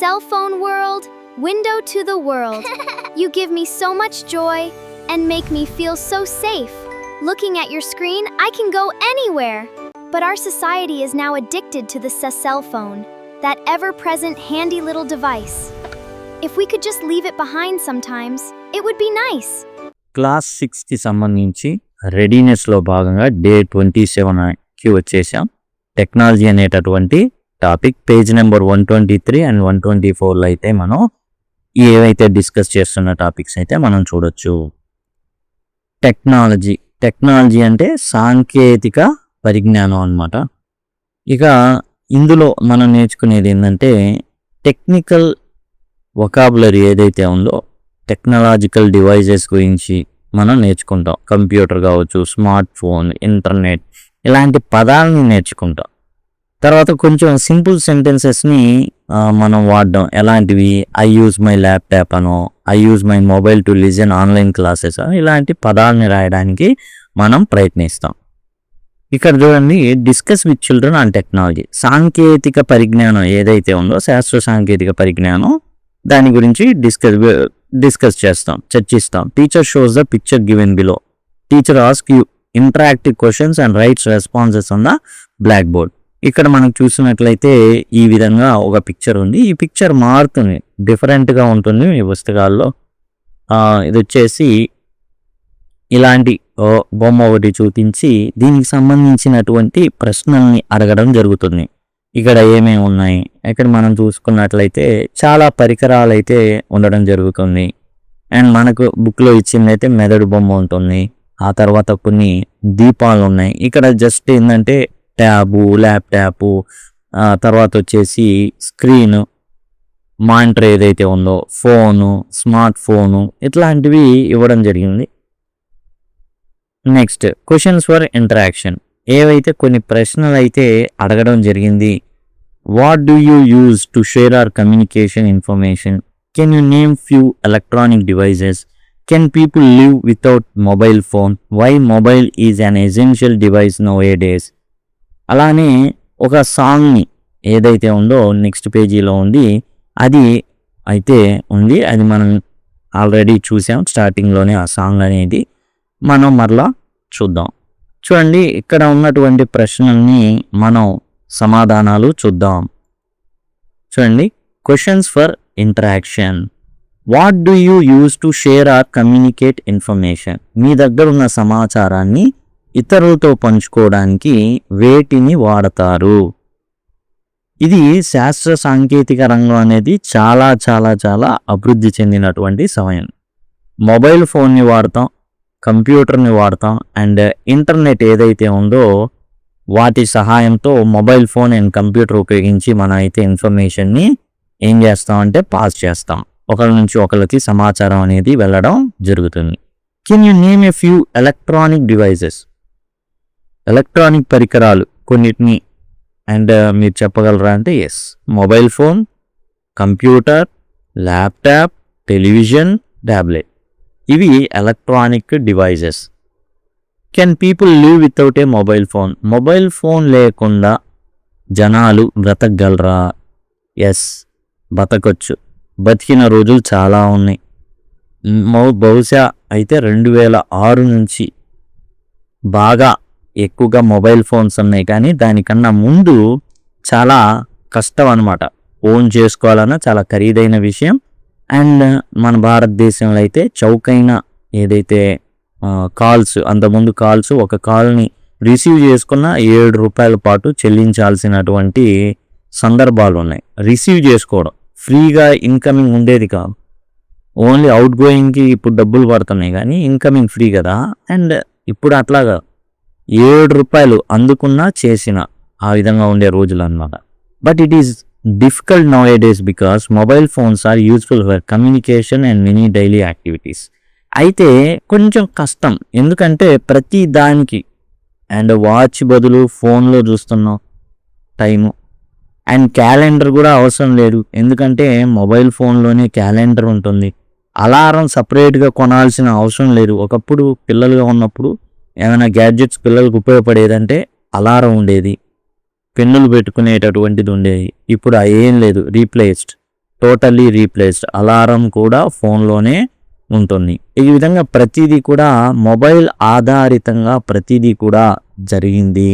cell phone world, window to the world. You give me so much joy and make me feel so safe. Looking at your screen, I can go anywhere. But our society is now addicted to the cell phone, that ever-present handy little device. If we could just leave it behind sometimes, it would be nice. Class 6కి సంబంధించి రెడీనెస్లో భాగంగా day 27కి వచ్చేసాం. Technology అనేటటువంటి topic page number 123 and 124లో అయితే మనం ఏవైతే discuss చేస్తున్న topics అయితే మనం చూడొచ్చు. టెక్నాలజీ అంటే సాంకేతిక పరిజ్ఞానం అన్నమాట. ఇక ఇందులో మనం నేర్చుకునేది ఏంటంటే టెక్నికల్ వొకాబులరీ ఏదైతే ఉందో టెక్నాలజికల్ డివైజెస్ గురించి మనం నేర్చుకుంటాం. కంప్యూటర్ కావచ్చు, స్మార్ట్ ఫోన్, ఇంటర్నెట్ ఇలాంటి పదాలని నేర్చుకుంటాం. తర్వాత కొంచెం సింపుల్ సెంటెన్సెస్ని మనం వాడడం. ఎలాంటివి? ఐ యూజ్ మై ల్యాప్టాప్ అనో, I use my mobile to listen online classes ఇలాంటి పదాలని రాయడానికి మనం ప్రయత్నిస్తాం. ఇక్కడ చూడండి, discuss with children on technology. సాంకేతిక పరిజ్ఞానం ఏదైతే ఉందో, శాస్త్ర సాంకేతిక పరిజ్ఞానం, దాని గురించి డిస్కస్ చేస్తాం, చర్చిస్తాం. Teacher shows the picture given below. Teacher ask you interactive questions and writes responses on the blackboard. ఇక్కడ మనం చూసినట్లయితే ఈ విధంగా ఒక పిక్చర్ ఉంది. ఈ పిక్చర్ మారుతుంది, డిఫరెంట్గా ఉంటుంది ఈ పుస్తకాల్లో. ఇది వచ్చేసి ఇలాంటి బొమ్మ ఒకటి చూపించి దీనికి సంబంధించినటువంటి ప్రశ్నల్ని అడగడం జరుగుతుంది. ఇక్కడ ఏమేమి ఉన్నాయి? ఇక్కడ మనం చూసుకున్నట్లయితే చాలా పరికరాలు అయితే ఉండడం జరుగుతుంది. అండ్ మనకు బుక్లో ఇచ్చిందైతే మెదడు బొమ్మ ఉంటుంది. ఆ తర్వాత కొన్ని దీపాలు ఉన్నాయి. ఇక్కడ జస్ట్ ఏంటంటే ట్యాబు, ల్యాప్టాపు, తర్వాత వచ్చేసి స్క్రీను, మానిటర్ ఏదైతే ఉందో, ఫోను, స్మార్ట్ ఫోను ఇట్లాంటివి ఇవ్వడం జరిగింది. Next questions for interaction. ఏవైతే కొన్ని ప్రశ్నలు అయితే అడగడం జరిగింది. What do you use to share our communication information? Can you name few electronic devices? Can people live without mobile phone? Why mobile is an essential device nowadays? అలానే ఒక సాంగ్ని ఏదైతే ఉందో నెక్స్ట్ పేజీలో ఉంది, అది అయితే ఉంది. అది మనం ఆల్రెడీ చూసాం స్టార్టింగ్లోనే. ఆ సాంగ్ అనేది మనం మరలా చూద్దాం. చూడండి, ఇక్కడ ఉన్నటువంటి ప్రశ్నల్ని మనం సమాధానాలు చూద్దాం. చూడండి, questions for interaction. What do you use to share or communicate information? మీ దగ్గర ఉన్న సమాచారాన్ని ఇతరులతో పంచుకోవడానికి వేటిని వాడతారు? ఇది శాస్త్ర సాంకేతిక రంగం అనేది చాలా చాలా చాలా అభివృద్ధి చెందినటువంటి సమయం. మొబైల్ ఫోన్ని వాడతాం, కంప్యూటర్ని వాడతాం, అండ్ ఇంటర్నెట్ ఏదైతే ఉందో వాటి సహాయంతో మొబైల్ ఫోన్ అండ్ కంప్యూటర్ ఉపయోగించి మనం అయితే ఇన్ఫర్మేషన్ని ఏం చేస్తామంటే పాస్ చేస్తాం. ఒకరి నుంచి ఒకరికి సమాచారం అనేది వెళ్ళడం జరుగుతుంది. Can you name a few electronic devices? Electronic పరికరాలు కొన్నిటిని అండ్ మీరు చెప్పగలరా అంటే yes, mobile phone, computer, laptop, television, tablet, ఇవి electronic devices. Can people live without a mobile phone? Mobile phone లేకుండా జనాలు బ్రతకగలరా? ఎస్, బతకొచ్చు. బతికిన రోజులు చాలా ఉన్నాయి. బహుశా అయితే 2006 నుంచి బాగా ఎక్కువగా మొబైల్ ఫోన్స్ ఉన్నాయి. కానీ దానికన్నా ముందు చాలా కష్టం అనమాట. ఓన్ చేసుకోవాలన్నా చాలా ఖరీదైన విషయం. అండ్ మన భారతదేశంలో అయితే చౌకైన ఏదైతే కాల్స్, అంతకుముందు కాల్స్, ఒక కాల్ని రిసీవ్ చేసుకున్న 7 రూపాయల పాటు చెల్లించాల్సినటువంటి సందర్భాలు ఉన్నాయి. రిసీవ్ చేసుకోవడం ఫ్రీగా ఇన్కమింగ్ ఉండేది కాదు. ఓన్లీ అవుట్ గోయింగ్కి ఇప్పుడు డబ్బులు పడుతున్నాయి, కానీ ఇన్కమింగ్ ఫ్రీ కదా. అండ్ ఇప్పుడు అట్లాగా 7 రూపాయలు అందుకున్నా చేసిన ఆ విధంగా ఉండే రోజులు అన్నమాట. But it is difficult nowadays because mobile phones are useful for communication and many daily activities. అయితే కొంచెం కష్టం, ఎందుకంటే ప్రతి దానికి అండ్ వాచ్ బదులు ఫోన్లో చూస్తున్నాం టైము. అండ్ క్యాలెండర్ కూడా అవసరం లేదు, ఎందుకంటే మొబైల్ ఫోన్లోనే క్యాలెండర్ ఉంటుంది. అలారం సపరేట్గా కొనాల్సిన అవసరం లేదు. ఒకప్పుడు పిల్లలుగా ఉన్నప్పుడు ఏమైనా గ్యాడ్జెట్స్ పిల్లలకు ఉపయోగపడేదంటే అలారం ఉండేది, పెన్నులు పెట్టుకునేటటువంటిది ఉండేది. ఇప్పుడు ఏం లేదు, రీప్లేస్డ్. Totally replaced. అలారం కూడా ఫోన్లోనే ఉంటుంది. ఈ విధంగా ప్రతిదీ కూడా మొబైల్ ఆధారితంగా ప్రతిదీ కూడా జరిగింది.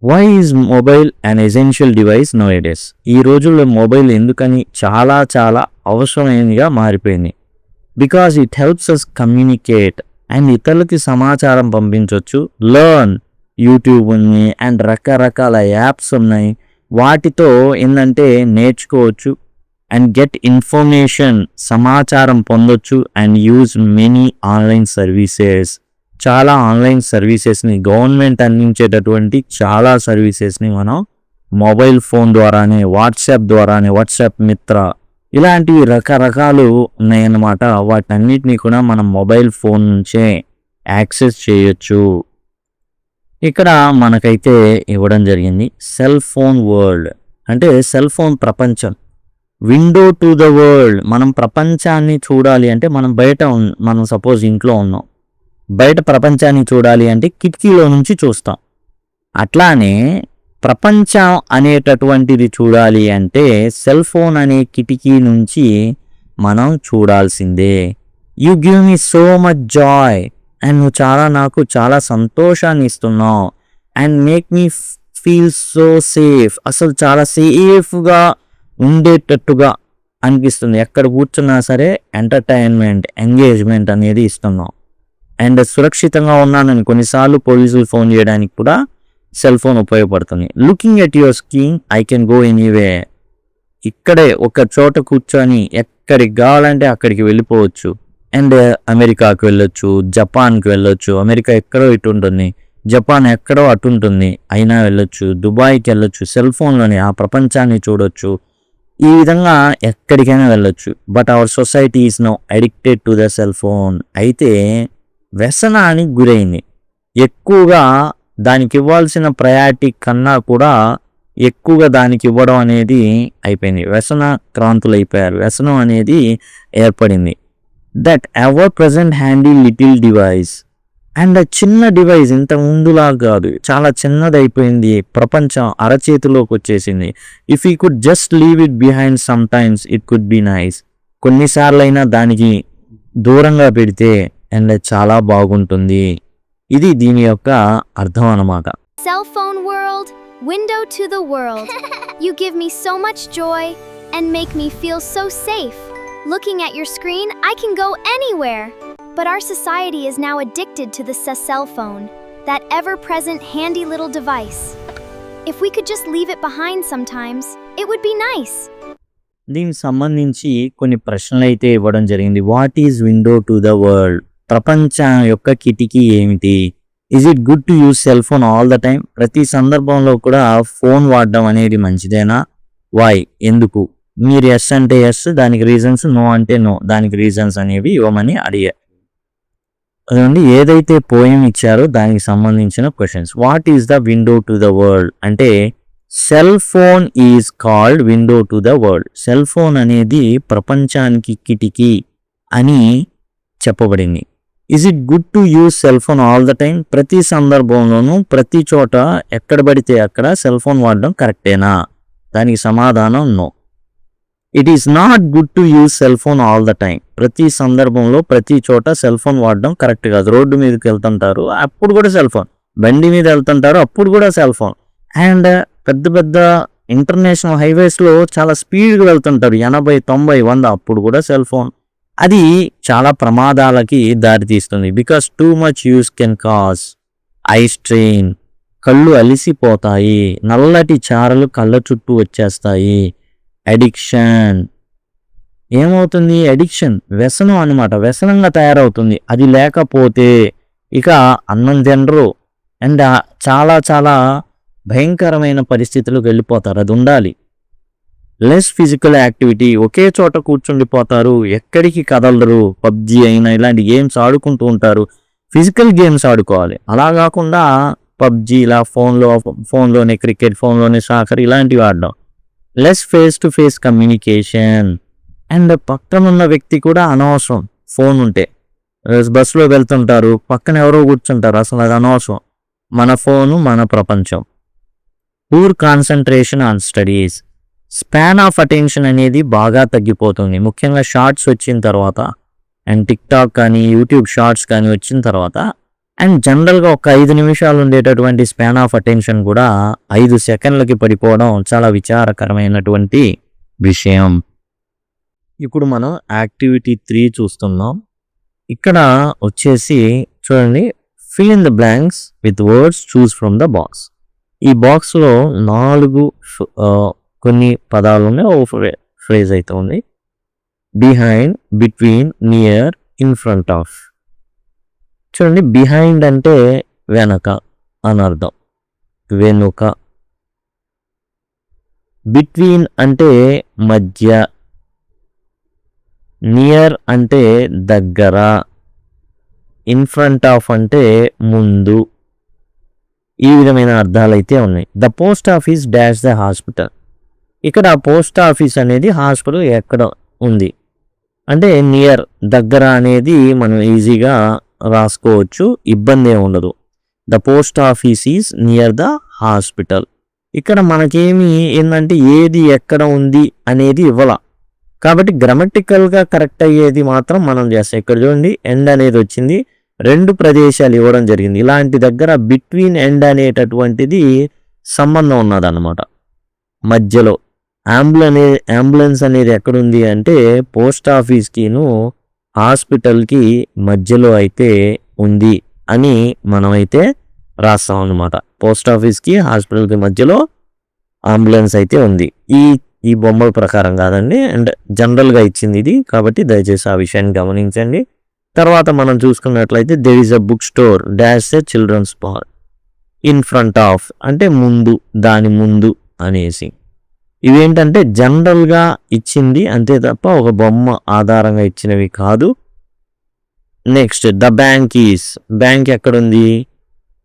Why is mobile an essential device nowadays? ఈ రోజుల్లో మొబైల్ ఎందుకని చాలా చాలా అవసరమైనదిగా మారిపోయింది. Because it helps us communicate and ఇతరులకి సమాచారం పంపించవచ్చు. లర్న్, యూట్యూబ్ ఉంది అండ్ రకరకాల యాప్స్ ఉన్నాయి. వాటితో ఏంటంటే నేర్చుకోవచ్చు అండ్ గెట్ ఇన్ఫర్మేషన్, సమాచారం పొందొచ్చు and use many online services. చాలా ఆన్లైన్ సర్వీసెస్ని, గవర్నమెంట్ అందించేటటువంటి చాలా సర్వీసెస్ని మనం మొబైల్ ఫోన్ ద్వారానే, వాట్సాప్ ద్వారానే, వాట్సాప్ మిత్ర ఇలాంటివి రకరకాలు ఉన్నాయన్నమాట. వాటన్నిటినీ కూడా మనం మొబైల్ ఫోన్ నుంచే యాక్సెస్ చేయొచ్చు. ఇక్కడ మనకైతే ఇవ్వడం జరిగింది సెల్ ఫోన్ వరల్డ్, అంటే సెల్ ఫోన్ ప్రపంచం. విండో టు ద వరల్డ్, మనం ప్రపంచాన్ని చూడాలి అంటే మనం బయట మనం సపోజ్ ఇంట్లో ఉన్నాం, బయట ప్రపంచాన్ని చూడాలి అంటే కిటికీలో నుంచి చూస్తాం. అట్లానే ప్రపంచం అనేటటువంటిది చూడాలి అంటే సెల్ ఫోన్ అనే కిటికీ నుంచి మనం చూడాల్సిందే. You give me so much Joy, and నువ్వు నాకు చాలా సంతోషాన్ని ఇస్తున్నావు. And make me feel so safe, అసలు చాలా సేఫ్గా ఉండేటట్టుగా అనిపిస్తుంది. ఎక్కడ కూర్చున్నా సరే ఎంటర్టైన్మెంట్, ఎంగేజ్మెంట్ అనేది ఇస్తున్నాం. అండ్ సురక్షితంగా ఉన్నానని కొన్నిసార్లు పోలీసులు ఫోన్ చేయడానికి కూడా సెల్ ఫోన్ ఉపయోగపడుతుంది. Looking at your screen I can go anyway, ఇక్కడే ఒక చోట కూర్చొని ఎక్కడికి కావాలంటే అక్కడికి వెళ్ళిపోవచ్చు. అండ్ అమెరికాకి వెళ్ళొచ్చు, జపాన్కి వెళ్ళొచ్చు. అమెరికా ఎక్కడో ఇటు ఉంటుంది, జపాన్ ఎక్కడో అటు ఉంటుంది, అయినా వెళ్ళొచ్చు. దుబాయ్కి వెళ్ళొచ్చు, సెల్ ఫోన్లోనే ఆ ప్రపంచాన్ని చూడొచ్చు. ఈ విధంగా ఎక్కడికైనా వెళ్ళొచ్చు. But our society is now addicted to the cell phone. అయితే వ్యసనానికి గురైంది. ఎక్కువగా దానికి ఇవ్వాల్సిన ప్రయారిటీ కన్నా కూడా ఎక్కువగా దానికి ఇవ్వడం అనేది అయిపోయింది. వ్యసన క్రాంతులు అయిపోయారు. వ్యసనం అనేది ఏర్పడింది. That ever present handy little device, and చిన్న డివైస్, ఇంత ముందులా కాదు, చాలా చిన్నది అయిపోయింది. ప్రపంచం అరచేతిలోకి వచ్చేసింది. If you could just leave it behind sometimes it could be nice. కొన్నిసార్లు అయినా దానికి దూరంగా పెడితే అండ్ చాలా బాగుంటుంది. ఇది దీని యొక్క అర్థం అన్నమాట. Cell phone world, window to the world. You give me so much joy and make me feel so safe. Looking at your screen, I can go anywhere. But our society is now addicted to the cell phone, that ever-present handy little device. If we could just leave it behind sometimes, it would be nice. దీనికి సంబంధించి కొన్ని ప్రశ్నలు అయితే ఇవ్వడం జరిగింది. What is window to the world? ప్రపంచం యొక్క కిటికీ ఏమిటి? Is it good to use cell phone all the time? ప్రతి సందర్భంలో కూడా ఫోన్ వాడడం అనేది మంచిదేనా? వై, ఎందుకు? మీరు ఎస్ అంటే ఎస్, దానికి రీజన్స్, నో అంటే నో, దానికి రీజన్స్ అనేవి ఇవ్వమని అడిగారు. అదండి ఏదైతే పోయం ఇచ్చారో దానికి సంబంధించిన questions. What is the window to the world అంటే cell phone is called window to the world. Cell phone అనేది ప్రపంచానికి కిటికీ అని చెప్పబడింది. Is it good to use cell phone all the time? ప్రతి సందర్భంలోనూ ప్రతి చోట ఎక్కడ పడితే అక్కడ సెల్ ఫోన్ వాడడం కరెక్టేనా? దానికి సమాధానం no. It is not good to use cell phone all the time. ప్రతి సందర్భంలో ప్రతి చోట సెల్ ఫోన్ వాడడం కరెక్ట్ కాదు. రోడ్డు మీదకి వెళ్తుంటారు, అప్పుడు కూడా సెల్ ఫోన్. బండి మీద వెళ్తుంటారు, అప్పుడు కూడా సెల్ ఫోన్. అండ్ పెద్ద పెద్ద ఇంటర్నేషనల్ హైవేస్లో చాలా స్పీడ్గా వెళ్తుంటారు, 80, 90, 100, అప్పుడు కూడా సెల్ ఫోన్. అది చాలా ప్రమాదాలకి దారితీస్తుంది. Because too much use can cause eye strain, కళ్ళు అలిసిపోతాయి, నల్లటి చారలు కళ్ళ చుట్టూ వచ్చేస్తాయి. అడిక్షన్, ఏమవుతుంది? అడిక్షన్ వ్యసనం అన్నమాట, వ్యసనంగా తయారవుతుంది. అది లేకపోతే ఇక అన్నం తినరు అండ్ చాలా చాలా భయంకరమైన పరిస్థితులకు వెళ్ళిపోతారు. అది ఉండాలి. లెస్ ఫిజికల్ యాక్టివిటీ, ఒకే చోట కూర్చుండిపోతారు, ఎక్కడికి కదలరు. పబ్జీ అయినా ఇలాంటి గేమ్స్ ఆడుకుంటూ ఉంటారు. ఫిజికల్ గేమ్స్ ఆడుకోవాలి, అలా కాకుండా పబ్జీ ఇలా ఫోన్లోనే క్రికెట్, ఫోన్లోనే సాకర్ ఇలాంటివి ఆడడం. Less face to face communication, and పక్కనున్న వ్యక్తి కూడా అనవసరం. ఫోన్ ఉంటే బస్సులో వెళ్తుంటారు, పక్కన ఎవరో కూర్చుంటారు, అసలు అది అనవసరం. మన ఫోను మన ప్రపంచం. Poor concentration on studies, span of attention అనేది బాగా తగ్గిపోతుంది, ముఖ్యంగా షార్ట్స్ వచ్చిన తర్వాత అండ్ టిక్టాక్ కానీ యూట్యూబ్ షార్ట్స్ కానీ వచ్చిన తర్వాత. అండ్ జనరల్గా ఒక 5 నిమిషాలు ఉండేటటువంటి స్పాన్ ఆఫ్ అటెన్షన్ కూడా 5 సెకండ్లకి పడిపోవడం చాలా విచారకరమైనటువంటి విషయం. ఇప్పుడు మనం యాక్టివిటీ 3 చూస్తున్నాం. ఇక్కడ వచ్చేసి చూడండి, fill in the blanks with words, choose from the box. ఈ బాక్స్లో 4 కొన్ని పదాలు ఉన్నాయి, ఓ ఫ్రేజ్ అయితే ఉంది. Behind, between, near, in front of. చూడండి, బిహైండ్ అంటే వెనక అని అర్థం, వెనుక. బిట్వీన్ అంటే మధ్య, నియర్ అంటే దగ్గర, ఇన్ ఫ్రంట్ ఆఫ్ అంటే ముందు. ఈ విధమైన అర్థాలు అయితే ఉన్నాయి. The post office dash the hospital. ఇక్కడ పోస్ట్ ఆఫీస్ అనేది హాస్పిటల్ ఎక్కడ ఉంది అంటే నియర్, దగ్గర అనేది మనం ఈజీగా రాసుకోవచ్చు, ఇబ్బంది ఏమి ఉండదు. The post office is near the hospital. ఇక్కడ మనకేమి ఏంటంటే ఏది ఎక్కడ ఉంది అనేది ఇవ్వాల, కాబట్టి గ్రామటికల్గా కరెక్ట్ అయ్యేది మాత్రం మనం చేస్తాం. ఇక్కడ చూడండి, ఎండ్ అనేది వచ్చింది, 2 ప్రదేశాలు ఇవ్వడం జరిగింది. ఇలాంటి దగ్గర బిట్వీన్ ఎండ్ అనేటటువంటిది సంబంధం ఉన్నదన్నమాట, మధ్యలో. అంబులెన్స్ అనేది ఎక్కడుంది అంటే పోస్ట్ ఆఫీస్కిను హాస్పిటల్కి మధ్యలో అయితే ఉంది అని మనమైతే రాస్తాం అన్నమాట. పోస్ట్ ఆఫీస్కి హాస్పిటల్కి మధ్యలో అంబులెన్స్ అయితే ఉంది. ఈ బొమ్మల ప్రకారం కాదండి, అండ్ జనరల్గా ఇచ్చింది ఇది, కాబట్టి దయచేసి ఆ విషయాన్ని గమనించండి. తర్వాత మనం చూసుకున్నట్లయితే there is a book store dash a children's park, in front of అంటే ముందు, దాని ముందు అనేసి. ఇవేంటంటే జనరల్గా ఇచ్చింది అంతే తప్ప ఒక బొమ్మ ఆధారంగా ఇచ్చినవి కాదు. Next, the bank is, bank ఎక్కడుంది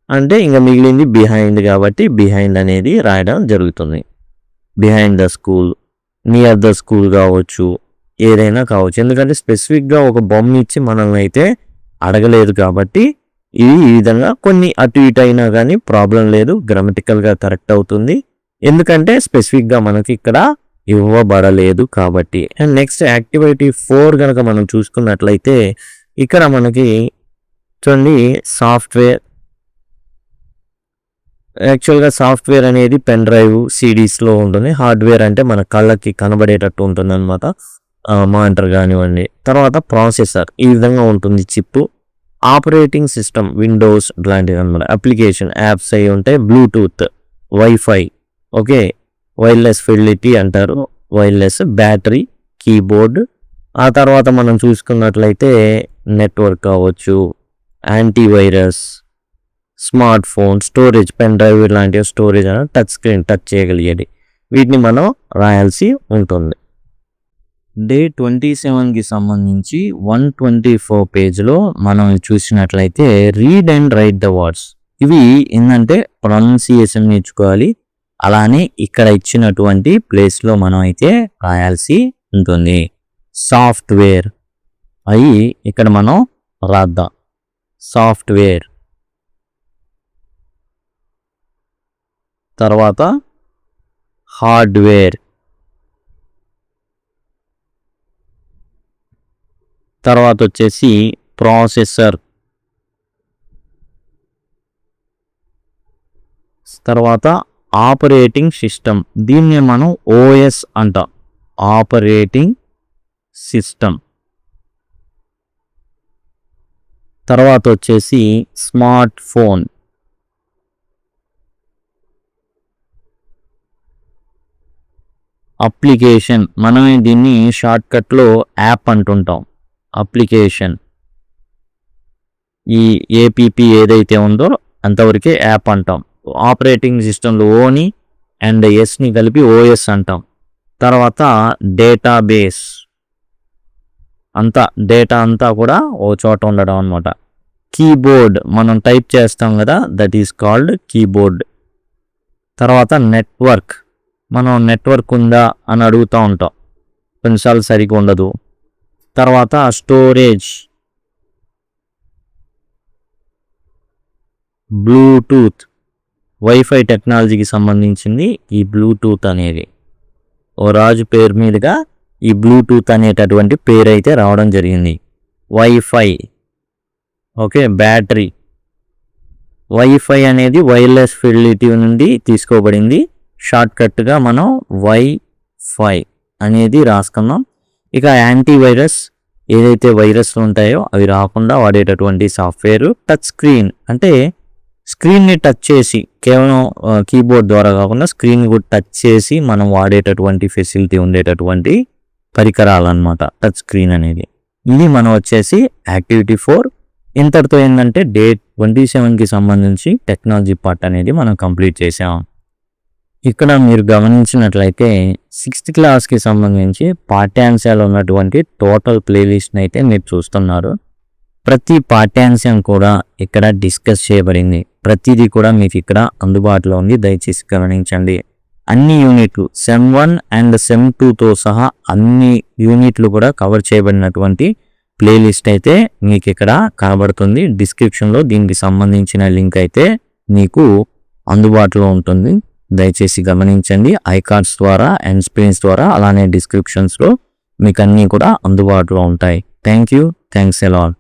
అంటే ఇంకా మిగిలింది బిహైండ్, కాబట్టి బిహైండ్ అనేది రాయడం జరుగుతుంది. Behind the school, near the school కావచ్చు, ఏదైనా కావచ్చు, ఎందుకంటే స్పెసిఫిక్గా ఒక బొమ్మ ఇచ్చి మనల్ని అయితే అడగలేదు కాబట్టి ఇది ఈ విధంగా కొన్ని అటు ఇటు అయినా కానీ ప్రాబ్లం లేదు, గ్రామటికల్గా కరెక్ట్ అవుతుంది, ఎందుకంటే స్పెసిఫిక్గా మనకి ఇక్కడ ఇవ్వబడలేదు కాబట్టి. అండ్ నెక్స్ట్ యాక్టివిటీ 4 కనుక మనం చూసుకున్నట్లయితే ఇక్కడ మనకి చూడండి, సాఫ్ట్వేర్. యాక్చువల్గా సాఫ్ట్వేర్ అనేది పెన్ డ్రైవ్, సిడీస్లో ఉంటుంది. హార్డ్వేర్ అంటే మన కళ్ళకి కనబడేటట్టు ఉంటుంది అనమాట, మానిటర్ కానివ్వండి. తర్వాత ప్రాసెసర్ ఈ విధంగా ఉంటుంది, చిప్. ఆపరేటింగ్ సిస్టమ్, విండోస్ లాంటివి అనమాట. అప్లికేషన్, యాప్స్ అయి ఉంటాయి. Bluetooth, wifi, okay, wireless fidelity అంటారు, వైర్లెస్, బ్యాటరీ, కీబోర్డ్. ఆ తర్వాత మనం చూసుకున్నట్లయితే నెట్వర్క్ కావచ్చు, antivirus, smart phone, storage, pen drive ఇలాంటివి, స్టోరేజ్ అని టచ్ స్క్రీన్, టచ్ చేయగలిగేది. వీటిని మనం రాయాల్సి ఉంటుంది. డే 27కి సంబంధించి 124 పేజ్లో మనం చూసినట్లయితే read and right the words. ఇవి ఏంటంటే ప్రొనౌన్సియేషన్ నేర్చుకోవాలి, అలానే ఇక్కడ ఇచ్చినటువంటి ప్లేస్లో మనం అయితే రాయాల్సి ఉంటుంది. సాఫ్ట్వేర్ అవి ఇక్కడ మనం రాద్దాం, సాఫ్ట్వేర్. తర్వాత హార్డ్వేర్, తర్వాత వచ్చేసి ప్రాసెసర్, తర్వాత ఆపరేటింగ్ సిస్టమ్, దీన్ని మనం ఓఎస్ అంటాం, ఆపరేటింగ్ సిస్టమ్. తర్వాత వచ్చేసి స్మార్ట్ ఫోన్, అప్లికేషన్, మనమే దీన్ని షార్ట్కట్లో యాప్ అంటుంటాం, అప్లికేషన్. ఈ ఏపీపీ ఏదైతే ఉందో అంతవరకే యాప్ అంటాం. ఆపరేటింగ్ సిస్టంలో ఓని అండ్ ఎస్ని కలిపి ఓఎస్ అంటాం. తర్వాత డేటాబేస్, డేటా అంతా కూడా ఓ చోట ఉండడం అనమాట. కీబోర్డ్, మనం టైప్ చేస్తాం కదా, దట్ ఈస్ కాల్డ్ కీబోర్డ్. తర్వాత నెట్వర్క్, మనం నెట్వర్క్ ఉందా అని అడుగుతూ ఉంటాం, కొన్నిసార్లు సరిగ్గా ఉండదు. తర్వాత స్టోరేజ్, బ్లూటూత్, వైఫై టెక్నాలజీకి సంబంధించింది ఈ బ్లూటూత్ అనేది, ఓ రాజు పేరు మీదుగా ఈ బ్లూటూత్ అనేటటువంటి పేరు అయితే రావడం జరిగింది. Wifi, okay, battery. వైఫై అనేది వైర్లెస్ ఫెసిలిటీ నుండి తీసుకోబడింది. షార్ట్కట్గా మనం వైఫై అనేది రాసుకున్నాం. ఇక యాంటీవైరస్, ఏదైతే వైరస్లు ఉంటాయో అవి రాకుండా వాడేటటువంటి సాఫ్ట్వేర్. టచ్ స్క్రీన్ అంటే స్క్రీన్ని టచ్ చేసి, కేవలం కీబోర్డ్ ద్వారా కాకుండా స్క్రీన్ కూడా టచ్ చేసి మనం వాడేటటువంటి ఫెసిలిటీ ఉండేటటువంటి పరికరాలు అన్నమాట టచ్ స్క్రీన్ అనేది. ఇది మనం వచ్చేసి యాక్టివిటీ 4. ఇంతటితో ఏంటంటే డే 27కి సంబంధించి టెక్నాలజీ పార్ట్ అనేది మనం కంప్లీట్ చేసాం. ఇక్కడ మీరు గమనించినట్లయితే 6th క్లాస్కి సంబంధించి పాఠ్యాంశాలు ఉన్నటువంటి టోటల్ ప్లేలిస్ట్ని అయితే మీరు చూస్తున్నారు. ప్రతి పాఠ్యాంశం కూడా ఇక్కడ డిస్కస్ చేయబడింది. ప్రతిదీ కూడా మీకు ఇక్కడ అందుబాటులో ఉంది, దయచేసి గమనించండి. అన్ని యూనిట్లు సెమ్ 1 అండ్ సెమ్ 2తో సహా అన్ని యూనిట్లు కూడా కవర్ చేయబడినటువంటి ప్లేలిస్ట్ అయితే మీకు ఇక్కడ కనబడుతుంది. డిస్క్రిప్షన్లో దీనికి సంబంధించిన లింక్ అయితే మీకు అందుబాటులో ఉంటుంది, దయచేసి గమనించండి. ఐకార్డ్స్ ద్వారా అండ్ స్క్రీన్స్ ద్వారా, అలానే డిస్క్రిప్షన్స్లో మీకు అన్నీ కూడా అందుబాటులో ఉంటాయి. Thank you, thanks a lot.